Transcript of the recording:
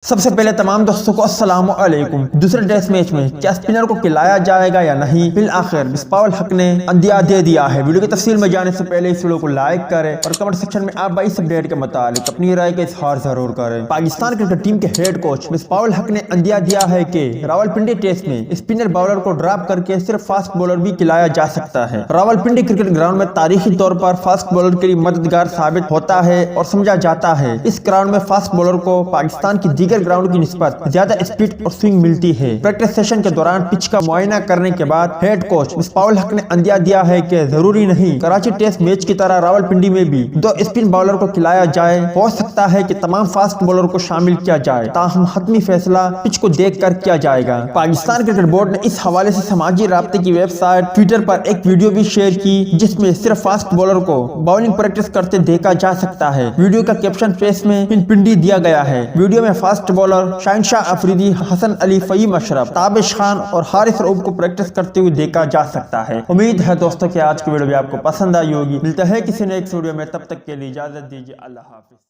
سب سے پہلے تمام دوستوں کو السلام علیکم۔ دوسرے ٹیسٹ میچ میں کیا اسپنر کو کھلایا جائے گا یا نہیں؟ بالآخر مصباح الحق نے اندیا دے دیا ہے۔ ویڈیو کی تفصیل میں جانے سے پہلے اس ویڈیو کو لائک کریں اور کمنٹ سیکشن میں آپ اس اپڈیٹ کے متعلق اپنی رائے کا اظہار ضرور کریں۔ پاکستان کرکٹ ٹیم کے ہیڈ کوچ مصباح الحق نے اندیا دیا ہے کہ راولپنڈی ٹیسٹ میں اسپنر باؤلر کو ڈراپ کر کے صرف فاسٹ بولر بھی کھلایا جا سکتا ہے۔ راولپنڈی کرکٹ گراؤنڈ میں تاریخی طور پر فاسٹ بولر کے لیے مددگار ثابت ہوتا ہے اور سمجھا جاتا ہے۔ اس گراؤنڈ میں فاسٹ بولر کو پاکستان کی دیگر گراؤنڈ کی نسبت زیادہ اسپیڈ اور سوئنگ ملتی ہے۔ پریکٹس سیشن کے دوران پچ کا معائنہ کرنے کے بعد ہیڈ کوچ مصباح الحق نے اندیا دیا ہے کہ ضروری نہیں کراچی ٹیسٹ میچ کی طرح راولپنڈی میں بھی 2 اسپن باؤلر کو کھلایا جائے، ہو سکتا ہے کہ تمام فاسٹ بولر کو شامل کیا جائے، تاہم حتمی فیصلہ پچ کو دیکھ کر کیا جائے گا۔ پاکستان کرکٹ بورڈ نے اس حوالے سے سماجی رابطے کی ویب سائٹ ٹویٹر پر ایک ویڈیو بھی شیئر کی جس میں صرف فاسٹ بولر کو باؤلنگ پریکٹس کرتے دیکھا جا سکتا ہے۔ ویڈیو کا کیپشن فیس میں پنڈی دیا گیا ہے۔ ویڈیو میں فاسٹ بولر شاہنشاہ افریدی، حسن علی، فہیم اشرف، تابش خان اور حارث رؤوف کو پریکٹس کرتے ہوئے دیکھا جا سکتا ہے۔ امید ہے دوستوں کہ آج کی ویڈیو بھی آپ کو پسند آئی ہوگی۔ ملتا ہے کسی نیکسٹ ویڈیو میں، تب تک کے لیے اجازت دیجیے۔ اللہ حافظ۔